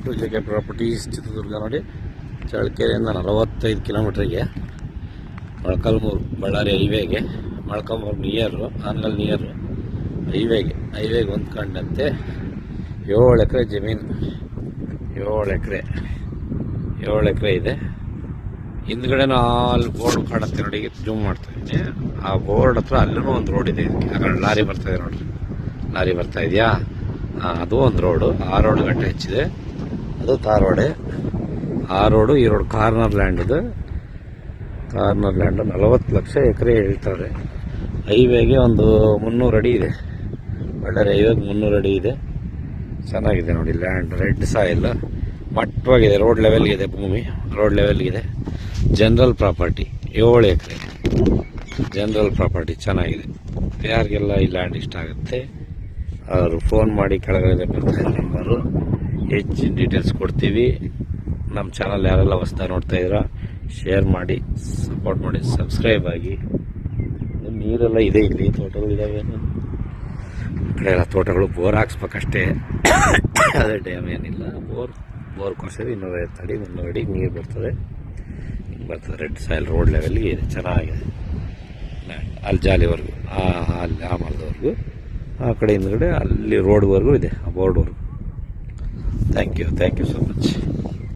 To JK properties Chitradurga. ನೋಡಿ, ಚಳ್ಳಕೆರೆಯಿಂದ 45 ಕಿಲೋಮೀಟ್ರಿಗೆ Molakalmuru Ballari ಹೈವೇಗೆ, Molakalmuru near, Anagal near ಹೈವೇಗೆ ಹೊಂದ್ಕೊಂಡಂತೆ 7 ಎಕರೆ ಜಮೀನು. 7 ಎಕರೆ ಇದೆ. ಹಿಂದ್ಗಡೆ ಅಲ್ಲಿ ಬೋರ್ಡ್ ಕಾಣುತ್ತೆ ನೋಡಿ, ಜೂಮ್ ಮಾಡ್ತಾ ಇದ್ದೀನಿ. ಆ ಬೋರ್ಡ್ ಹತ್ರ ಅಲ್ಲೂ ಒಂದು ರೋಡ್ ಇದೆ. ಆ ಕಡೆ ಲಾರಿ ಬರ್ತಾ ಇದೆ ನೋಡ್ರಿ, ಲಾರಿ ಬರ್ತಾ ಇದೆಯಾ, ಅದು ಒಂದು ರೋಡು. ಆ ರೋಡ್ ಗಂಟೆ ಹೆಚ್ಚಿದೆ, ಅದು ತಾರ್ ರೋಡೆ. ಆ ರೋಡು, ಈ ರೋಡ್ ಕಾರ್ನರ್ ಲ್ಯಾಂಡ್. ಇದು ಕಾರ್ನರ್ ಲ್ಯಾಂಡ್ 40 ಲಕ್ಷ ಎಕರೆ ಹೇಳ್ತಾರೆ. ಹೈವೇಗೆ ಒಂದು 300 ಅಡಿ ಇದೆ. ಬಳ್ಳಾರಿ ಹೈವೇಗೆ 300 ಅಡಿ ಇದೆ. ಚೆನ್ನಾಗಿದೆ ನೋಡಿ ಲ್ಯಾಂಡ್. ರೆಡ್ ಸಾಯಿಲ್, ಮಟ್ಟವಾಗಿದೆ, ರೋಡ್ ಲೆವೆಲ್ಗಿದೆ, ಭೂಮಿ ರೋಡ್ ಲೆವೆಲ್ಗಿದೆ. ಜನರಲ್ ಪ್ರಾಪರ್ಟಿ 7 ಎಕರೆ ಜನರಲ್ ಪ್ರಾಪರ್ಟಿ ಚೆನ್ನಾಗಿದೆ. ಯಾರಿಗೆಲ್ಲ ಈ ಲ್ಯಾಂಡ್ ಇಷ್ಟ ಆಗುತ್ತೆ ಅವರು ಫೋನ್ ಮಾಡಿ, ಕೆಳಗಡೆ ಬರ್ತಾರೆ ನಂಬರು, ಹೆಚ್ಚಿನ ಡೀಟೇಲ್ಸ್ ಕೊಡ್ತೀವಿ. ನಮ್ಮ ಚಾನಲ್ ಯಾರೆಲ್ಲ ಹೊಸ್ದಾಗಿ ನೋಡ್ತಾ ಇದ್ದೀರಾ ಶೇರ್ ಮಾಡಿ, ಸಪೋರ್ಟ್ ಮಾಡಿ, ಸಬ್ಸ್ಕ್ರೈಬ್ ಆಗಿ. ನೀರೆಲ್ಲ ಇದೆ, ಇಲ್ಲಿ ತೋಟಗಳು ಇದ್ದಾವೆ. ಆ ಕಡೆ ಎಲ್ಲ ತೋಟಗಳು. ಬೋರ್ ಹಾಕ್ಸ್ಬೇಕಷ್ಟೇ, ಅದೇ ಡ್ಯಾಮ್ ಏನಿಲ್ಲ. ಬೋರ್ ಕೊರ್ಸಿದ್ರೆ 250 ಅಡಿ 300 ಅಡಿ ನೀರು ಬರ್ತದೆ. ರೆಡ್ ಸಾಯಿಲ್, ರೋಡ್ ಲೆವೆಲ್ಗೆ ಇದೆ, ಚೆನ್ನಾಗಿದೆ ಅಲ್ಲಿ ಜಾಲಿವರೆಗೂ, ಅಲ್ಲಿ ಆ ಮರದವರೆಗೂ. ಆ ಕಡೆ ಹಿಂದ್ಗಡೆ ಅಲ್ಲಿ ರೋಡ್ವರೆಗೂ ಇದೆ, ಆ ಬೋರ್ಡ್ವರೆಗೂ. Thank you so much.